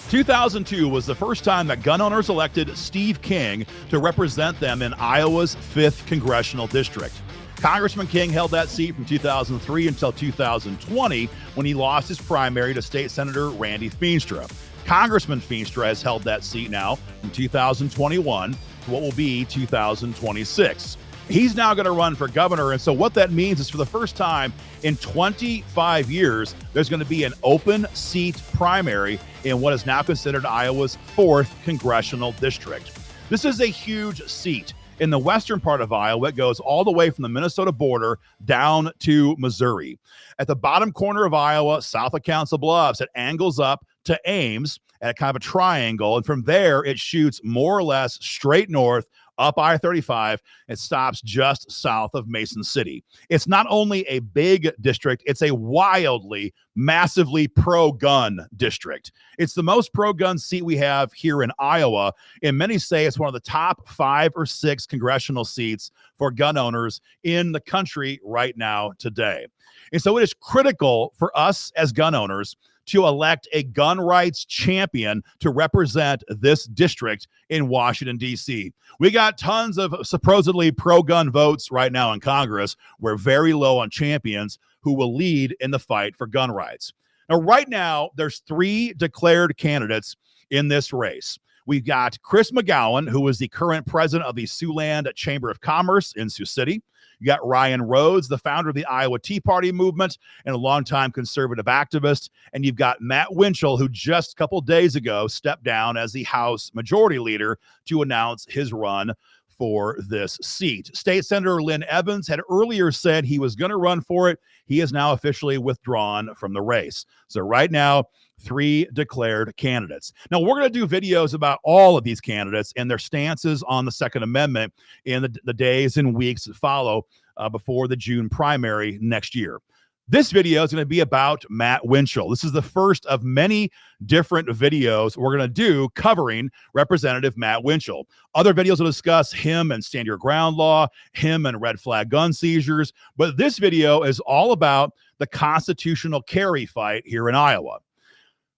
2002 was the first time that gun owners elected Steve King to represent them in Iowa's 5th Congressional District. Congressman King held that seat from 2003 until 2020 when he lost his primary to State Senator Randy Feenstra. Congressman Feenstra has held that seat now from 2021 to what will be 2026. He's now going to run for governor, and so what that means is for the first time in 25 years, there's going to be an open seat primary in what is now considered Iowa's 4th Congressional District. This is a huge seat. In the western part of Iowa, it goes all the way from the Minnesota border down to Missouri. At the bottom corner of Iowa, south of Council Bluffs, it angles up to Ames at kind of a triangle, and from there, it shoots more or less straight north up I-35. It stops just south of Mason City. It's not only a big district, it's a wildly, massively pro-gun district. It's the most pro-gun seat we have here in Iowa, and many say it's one of the top 5 or 6 congressional seats for gun owners in the country right now today. And so it is critical for us as gun owners to elect a gun rights champion to represent this district in Washington, D.C. We got tons of supposedly pro-gun votes right now in Congress. We're very low on champions who will lead in the fight for gun rights. Now, right now, there's 3 declared candidates in this race. We've got Chris McGowan, who is the current president of the Siouxland Chamber of Commerce in Sioux City. You got Ryan Rhodes, the founder of the Iowa Tea Party movement and a longtime conservative activist. And you've got Matt Windschitl, who just a couple days ago stepped down as the House Majority Leader to announce his run for this seat. State Senator Lynn Evans had earlier said he was going to run for it. He is now officially withdrawn from the race. So right now, 3 declared candidates. Now, we're going to do videos about all of these candidates and their stances on the Second Amendment in the days and weeks that follow before the June primary next year. This video is going to be about Matt Windschitl. This is the first of many different videos we're going to do covering Representative Matt Windschitl. Other videos will discuss him and stand your ground law, him and red flag gun seizures, but this video is all about the constitutional carry fight here in Iowa.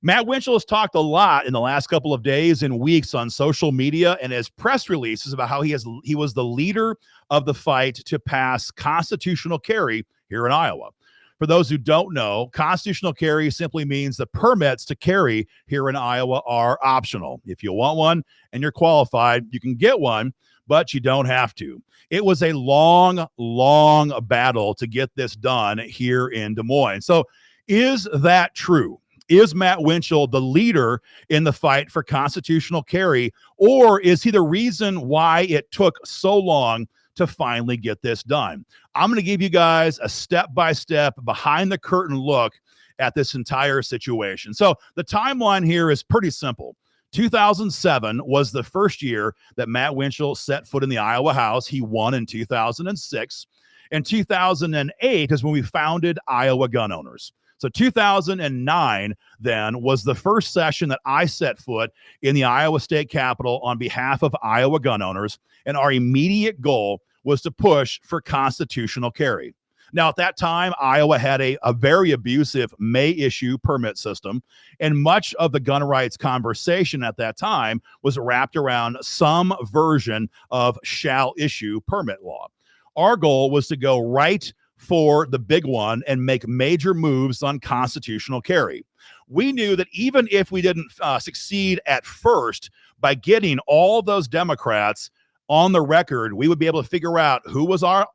Matt Windschitl has talked a lot in the last couple of days and weeks on social media and his press releases about how he was the leader of the fight to pass constitutional carry here in Iowa. For those who don't know, constitutional carry simply means the permits to carry here in Iowa are optional. If you want one and you're qualified, you can get one, but you don't have to. It was a long, long battle to get this done here in Des Moines. So is that true? Is Matt Windschitl the leader in the fight for constitutional carry, or is he the reason why it took so long to finally get this done? I'm going to give you guys a step-by-step, behind-the-curtain look at this entire situation. So the timeline here is pretty simple. 2007 was the first year that Matt Windschitl set foot in the Iowa House. He won in 2006. And 2008 is when we founded Iowa Gun Owners. So 2009 then was the first session that I set foot in the Iowa State Capitol on behalf of Iowa gun owners, and our immediate goal was to push for constitutional carry. Now, at that time, Iowa had a very abusive may issue permit system, and much of the gun rights conversation at that time was wrapped around some version of shall issue permit law. Our goal was to go right for the big one and make major moves on constitutional carry. We knew that even if we didn't succeed at first by getting all those Democrats on the record, we would be able to figure out who was on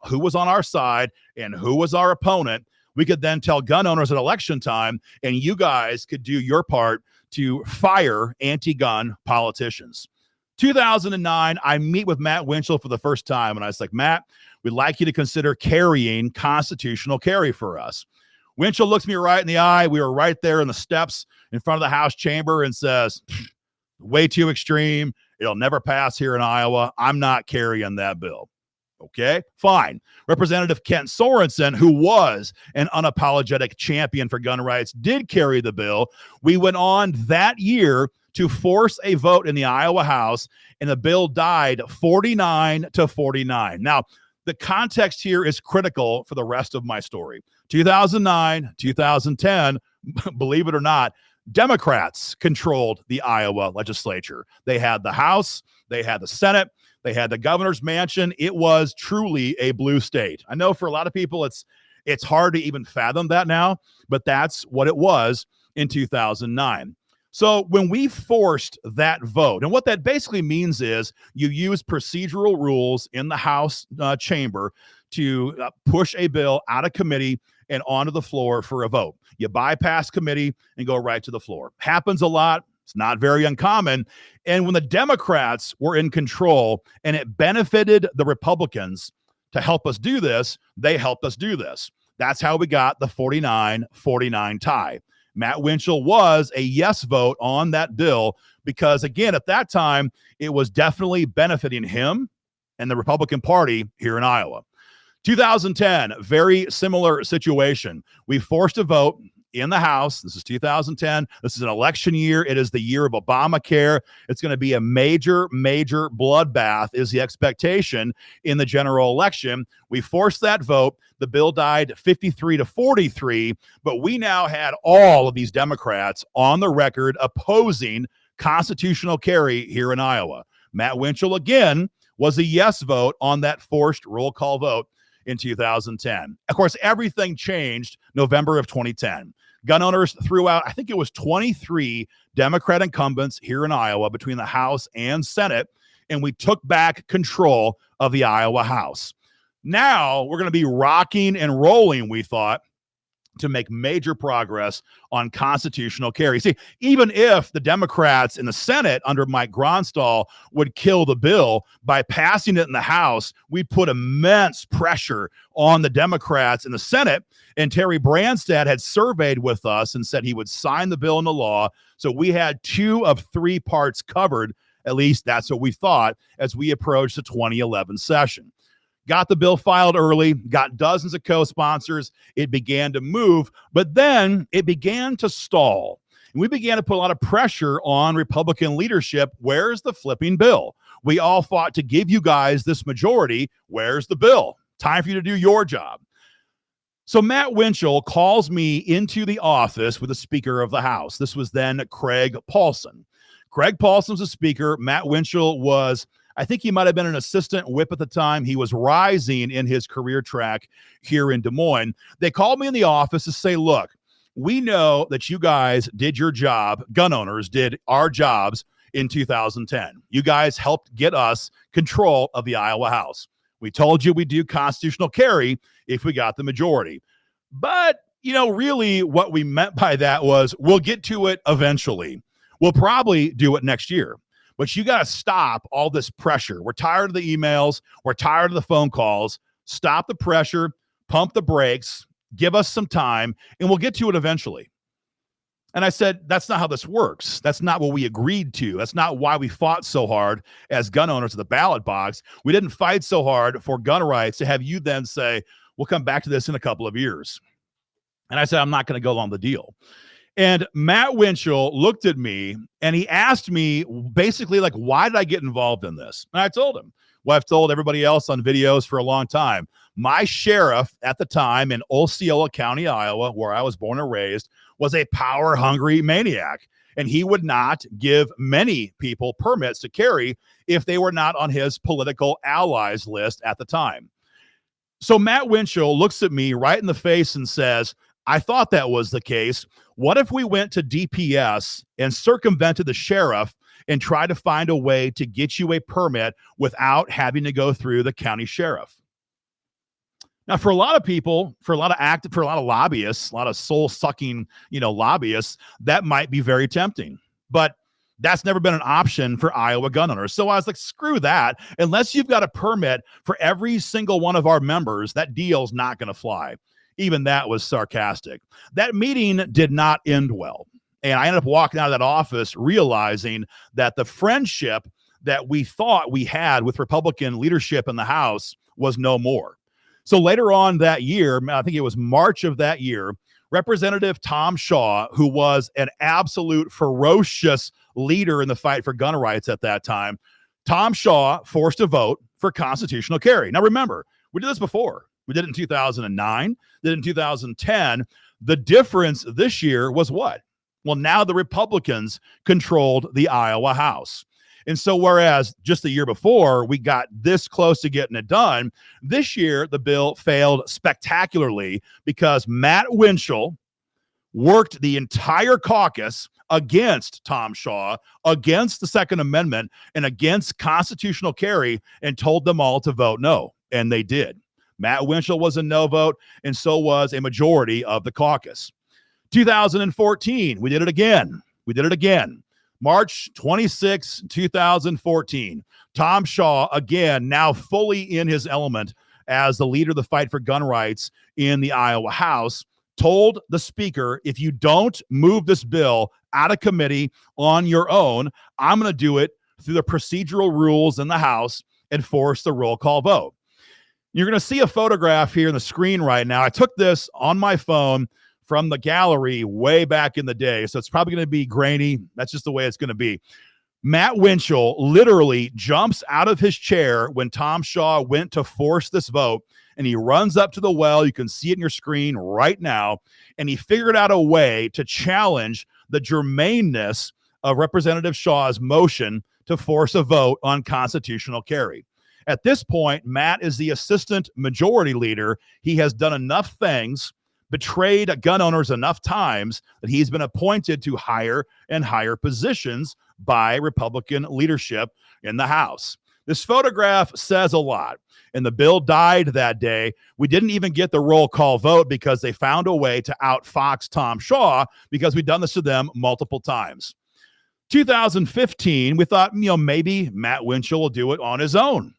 our side and who was our opponent. We could then tell gun owners at election time, and you guys could do your part to fire anti-gun politicians. 2009, I meet with Matt Windschitl for the first time, and I was like, Matt, we'd like you to consider carrying constitutional carry for us. Windschitl looks me right in the eye. We were right there in the steps in front of the House chamber and says, way too extreme. It'll never pass here in Iowa. I'm not carrying that bill. Okay, fine. Representative Kent Sorensen, who was an unapologetic champion for gun rights, did carry the bill. We went on that year to force a vote in the Iowa House, and the bill died 49-49. Now, the context here is critical for the rest of my story. 2009, 2010, believe it or not, Democrats controlled the Iowa legislature. They had the House, they had the Senate, they had the governor's mansion. It was truly a blue state. I know for a lot of people, it's hard to even fathom that now, but that's what it was in 2009. So when we forced that vote, and what that basically means is you use procedural rules in the House chamber to push a bill out of committee and onto the floor for a vote. You bypass committee and go right to the floor. Happens a lot. It's not very uncommon. And when the Democrats were in control and it benefited the Republicans to help us do this, they helped us do this. That's how we got the 49-49 tie. Matt Windschitl was a yes vote on that bill because, again, at that time, it was definitely benefiting him and the Republican Party here in Iowa. 2010, very similar situation. We forced a vote in the House. This is 2010. This is an election year. It is the year of Obamacare. It's going to be a major, major bloodbath is the expectation in the general election. We forced that vote. The bill died 53-43, but we now had all of these Democrats on the record opposing constitutional carry here in Iowa. Matt Windschitl, again, was a yes vote on that forced roll call vote in 2010. Of course, everything changed November of 2010. Gun owners threw out, I think it was 23 Democrat incumbents here in Iowa between the House and Senate, and we took back control of the Iowa House. Now we're going to be rocking and rolling, we thought, to make major progress on constitutional carry. See, even if the Democrats in the Senate under Mike Gronstal would kill the bill, by passing it in the House, we put immense pressure on the Democrats in the Senate. And Terry Branstad had surveyed with us and said he would sign the bill into law. So we had 2 of 3 parts covered. At least that's what we thought as we approached the 2011 session. Got the bill filed early, got dozens of co-sponsors. It began to move, but then it began to stall. And we began to put a lot of pressure on Republican leadership. Where's the flipping bill? We all fought to give you guys this majority. Where's the bill? Time for you to do your job. So Matt Windschitl calls me into the office with the Speaker of the House. This was then Craig Paulson. Craig Paulson was the Speaker. Matt Windschitl was, I think he might have been an assistant whip at the time. He was rising in his career track here in Des Moines. They called me in the office to say, look, we know that you guys did your job. Gun owners did our jobs in 2010. You guys helped get us control of the Iowa House. We told you we'd do constitutional carry if we got the majority. But, really what we meant by that was we'll get to it eventually. We'll probably do it next year. But you got to stop all this pressure. We're tired of the emails. We're tired of the phone calls. Stop the pressure, pump the brakes, give us some time, and we'll get to it eventually. And I said, that's not how this works. That's not what we agreed to. That's not why we fought so hard as gun owners at the ballot box. We didn't fight so hard for gun rights to have you then say, we'll come back to this in a couple of years. And I said, I'm not going to go along the deal. And Matt Windschitl looked at me and he asked me basically like, why did I get involved in this? And I told him, well, I've told everybody else on videos for a long time. My sheriff at the time in Osceola County, Iowa, where I was born and raised, was a power-hungry maniac. And he would not give many people permits to carry if they were not on his political allies list at the time. So Matt Windschitl looks at me right in the face and says, I thought that was the case. What if we went to DPS and circumvented the sheriff and tried to find a way to get you a permit without having to go through the county sheriff? Now, for a lot of people, for a lot of lobbyists, a lot of soul-sucking, lobbyists, that might be very tempting. But that's never been an option for Iowa gun owners. So I was like, screw that. Unless you've got a permit for every single one of our members, that deal's not going to fly. Even that was sarcastic. That meeting did not end well. And I ended up walking out of that office realizing that the friendship that we thought we had with Republican leadership in the House was no more. So later on that year, I think it was March of that year, Representative Tom Shaw, who was an absolute ferocious leader in the fight for gun rights at that time, Tom Shaw forced a vote for constitutional carry. Now remember, we did this before. We did it in 2009, did it in 2010. The difference this year was what? Well, now the Republicans controlled the Iowa House. And so whereas just the year before we got this close to getting it done, this year the bill failed spectacularly because Matt Windschitl worked the entire caucus against Tom Shaw, against the Second Amendment, and against constitutional carry, and told them all to vote no. And they did. Matt Windschitl was a no vote, and so was a majority of the caucus. 2014, we did it again. March 26, 2014. Tom Shaw, again, now fully in his element as the leader of the fight for gun rights in the Iowa House, told the speaker, if you don't move this bill out of committee on your own, I'm going to do it through the procedural rules in the House and force the roll call vote. You're going to see a photograph here on the screen right now. I took this on my phone from the gallery way back in the day, so it's probably going to be grainy. That's just the way it's going to be. Matt Windschitl literally jumps out of his chair when Tom Shaw went to force this vote, and he runs up to the well. You can see it in your screen right now, and he figured out a way to challenge the germaneness of Representative Shaw's motion to force a vote on constitutional carry. At this point, Matt is the assistant majority leader. He has done enough things, betrayed gun owners enough times that he's been appointed to higher and higher positions by Republican leadership in the House. This photograph says a lot, and the bill died that day. We didn't even get the roll call vote because they found a way to outfox Tom Shaw because we've done this to them multiple times. 2015, we thought, maybe Matt Windschitl will do it on his own.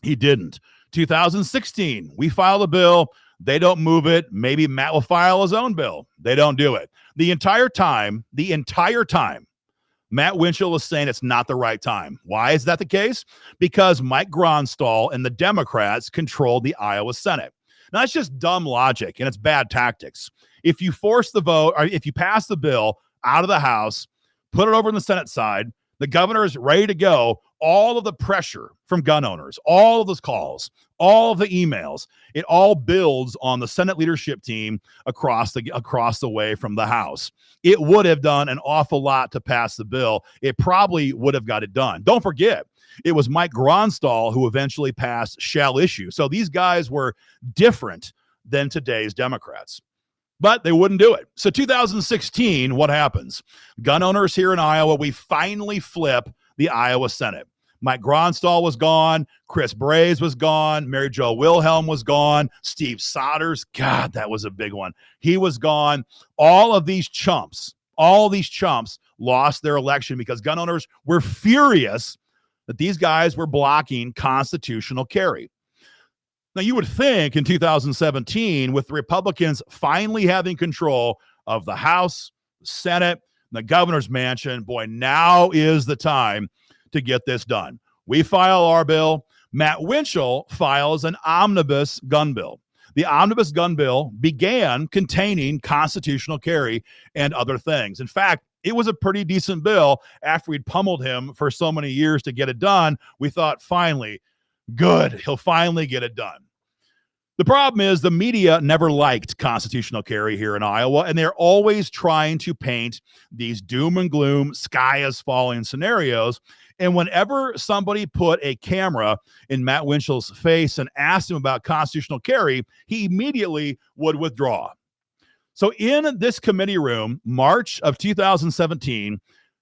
He didn't. 2016, we filed a bill. They don't move it. Maybe Matt will file his own bill. They don't do it. The entire time, Matt Windschitl is saying it's not the right time. Why is that the case? Because Mike Gronstal and the Democrats controlled the Iowa Senate. Now, that's just dumb logic, and it's bad tactics. If you force the vote, or if you pass the bill out of the House, put it over on the Senate side, the governor is ready to go. All of the pressure from gun owners, all of those calls, all of the emails, it all builds on the Senate leadership team across the way from the House. It would have done an awful lot to pass the bill. It probably would have got it done. Don't forget, it was Mike Gronstal who eventually passed shall issue. So these guys were different than today's Democrats. But they wouldn't do it. So 2016, what happens? Gun owners here in Iowa, we finally flip the Iowa Senate. Mike Gronstal was gone. Chris Braze was gone. Mary Jo Wilhelm was gone. Steve Sodders, God, that was a big one. He was gone. All these chumps lost their election because gun owners were furious that these guys were blocking constitutional carry. Now, you would think in 2017, with the Republicans finally having control of the House, the Senate, the governor's mansion, boy, now is the time to get this done. We file our bill. Matt Windschitl files an omnibus gun bill. The omnibus gun bill began containing constitutional carry and other things. In fact, it was a pretty decent bill. After we'd pummeled him for so many years to get it done, we thought, finally, good, he'll finally get it done. The problem is the media never liked constitutional carry here in Iowa, and they're always trying to paint these doom and gloom, sky is falling scenarios. And whenever somebody put a camera in Matt Windschil's face and asked him about constitutional carry, he immediately would withdraw. So in this committee room, March of 2017,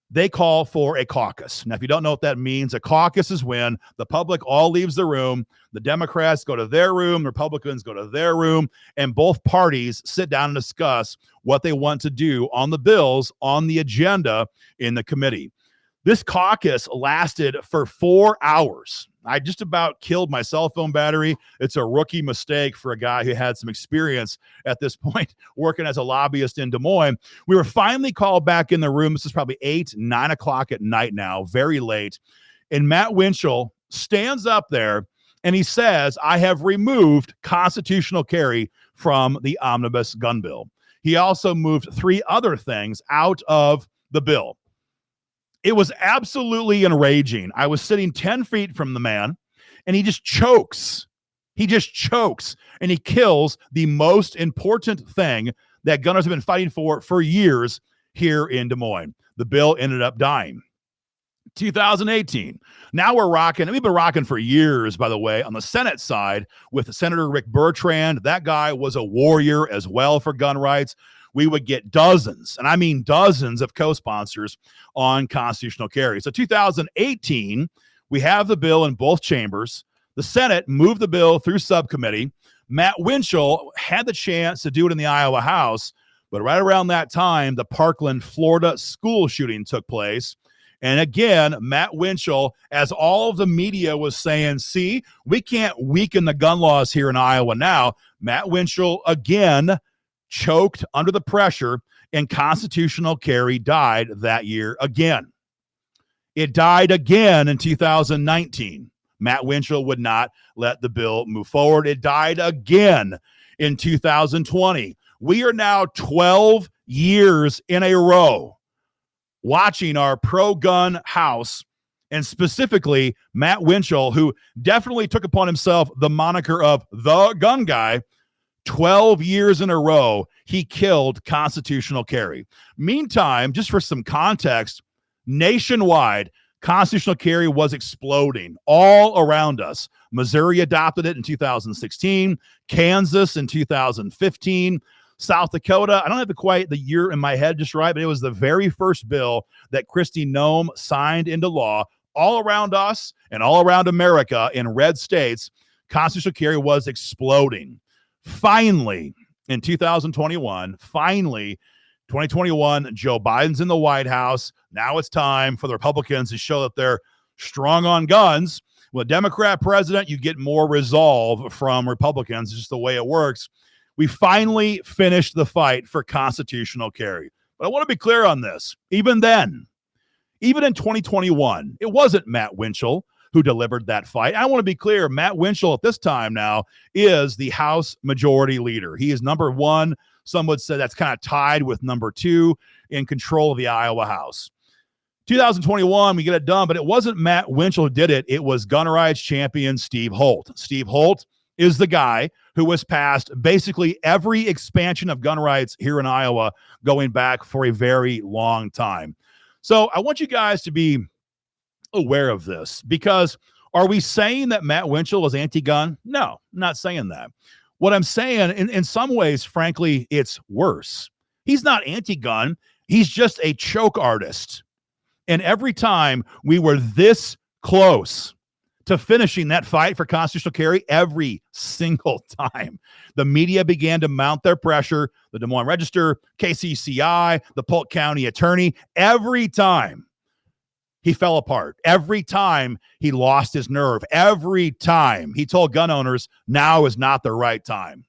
they call for a caucus. Now, if you don't know what that means, a caucus is when the public all leaves the room, the Democrats go to their room, the Republicans go to their room, and both parties sit down and discuss what they want to do on the bills on the agenda in the committee. This caucus lasted for 4 hours. I just about killed my cell phone battery. It's a rookie mistake for a guy who had some experience at this point working as a lobbyist in Des Moines. We were finally called back in the room. This is probably 8, 9 o'clock at night now, very late. And Matt Windschitl stands up there and he says, I have removed constitutional carry from the omnibus gun bill. He also moved 3 other things out of the bill. It was absolutely enraging. I was sitting 10 feet from the man, and he just chokes. He just chokes, and he kills the most important thing that gunners have been fighting for years. here in Des Moines. The bill ended up dying. 2018. Now we're rocking, and we've been rocking for years, by the way, on the Senate side with Senator Rick Bertrand. That guy was a warrior as well for gun rights. We would get dozens, and I mean dozens of co-sponsors on constitutional carry. So 2018, we have the bill in both chambers. The Senate moved the bill through subcommittee. Matt Windschitl had the chance to do it in the Iowa House, but right around that time, the Parkland, Florida school shooting took place. And again, Matt Windschitl, as all of the media was saying, see, we can't weaken the gun laws here in Iowa now. Matt Windschitl, again, choked under the pressure, and constitutional carry died that year again. It died again in 2019. Matt Windschitl would not let the bill move forward. It died again in 2020. We are now 12 years in a row watching our pro-gun House, and specifically Matt Windschitl, who definitely took upon himself the moniker of the gun guy. 12 years in a row, he killed constitutional carry. Meantime, just for some context, nationwide, constitutional carry was exploding all around us. Missouri adopted it in 2016, Kansas in 2015, South Dakota, I don't have the year in my head just right, but it was the very first bill that Kristi Noem signed into law. All around us and all around America in red states, constitutional carry was exploding. Finally, in 2021, 2021, Joe Biden's in the White House. Now it's time for the Republicans to show that they're strong on guns. With a Democrat president, you get more resolve from Republicans. It's just the way it works. We finally finished the fight for constitutional carry. But I want to be clear on this. Even then, even in 2021, it wasn't Matt Windschitl who delivered that fight. I want to be clear. Matt Windschitl at this time now is the House Majority Leader. He is number one. Some would say that's kind of tied with number two in control of the Iowa House. 2021, we get it done, but it wasn't Matt Windschitl who did it. It was gun rights champion Steve Holt. Steve Holt is the guy who has passed basically every expansion of gun rights here in Iowa going back for a very long time. So I want you guys to be aware of this, because are we saying that Matt Windschitl is anti-gun? No, I'm not saying that. What I'm saying, in some ways, frankly, it's worse. He's not anti-gun. He's just a choke artist. And every time we were this close to finishing that fight for constitutional carry, every single time the media began to mount their pressure, the Des Moines Register, KCCI, the Polk County Attorney, every time he fell apart, every time he lost his nerve, every time he told gun owners now is not the right time.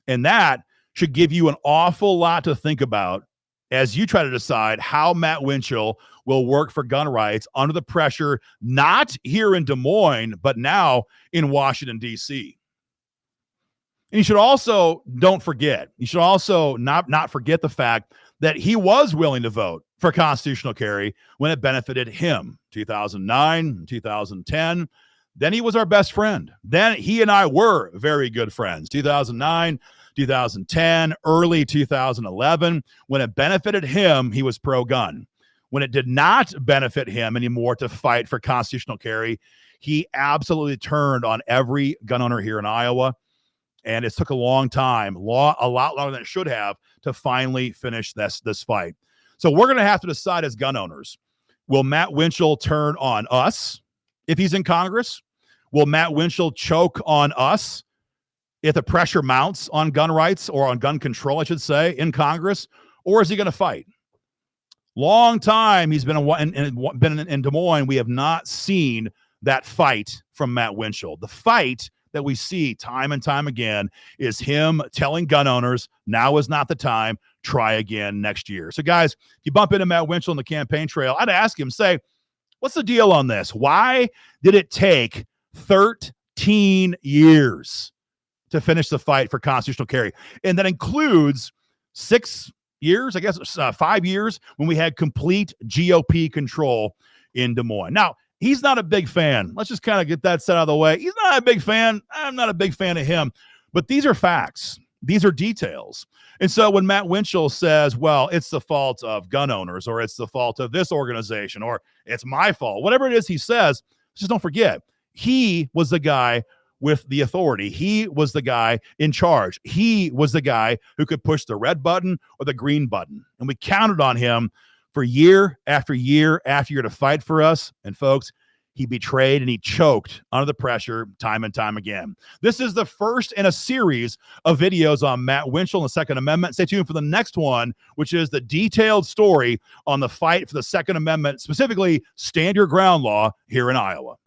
And that should give you an awful lot to think about as you try to decide how Matt Windschitl will work for gun rights under the pressure, not here in Des Moines, but now in Washington, D.C. And you should also not forget the fact that he was willing to vote for constitutional carry when it benefited him. 2009, 2010. Then he was our best friend. Then he and I were very good friends. 2009, 2010, early 2011. When it benefited him, he was pro-gun. When it did not benefit him anymore to fight for constitutional carry, he absolutely turned on every gun owner here in Iowa. And it took a long time, a lot longer than it should have, to finally finish this fight. So we're going to have to decide as gun owners, will Matt Windschitl turn on us if he's in Congress? Will Matt Windschitl choke on us if the pressure mounts on gun rights, or on gun control, I should say, in Congress? Or is he going to fight? Long time he's been in Des Moines. We have not seen that fight from Matt Windschitl. The fight that we see time and time again is him telling gun owners, now is not the time, try again next year. So guys, if you bump into Matt Windschitl on the campaign trail, I'd ask him, say, what's the deal on this? Why did it take 13 years to finish the fight for constitutional carry? And that includes 6 years, I guess 5 years, when we had complete GOP control in Des Moines. Now, he's not a big fan. Let's just kind of get that set out of the way. He's not a big fan. I'm not a big fan of him. But these are facts. These are details. And so when Matt Windschitl says, well, it's the fault of gun owners, or it's the fault of this organization, or it's my fault, whatever it is he says, just don't forget, he was the guy with the authority. He was the guy in charge. He was the guy who could push the red button or the green button. And we counted on him for year after year after year to fight for us. And folks, he betrayed and he choked under the pressure time and time again. This is the first in a series of videos on Matt Windschitl and the Second Amendment. Stay tuned for the next one, which is the detailed story on the fight for the Second Amendment, specifically stand your ground law here in Iowa.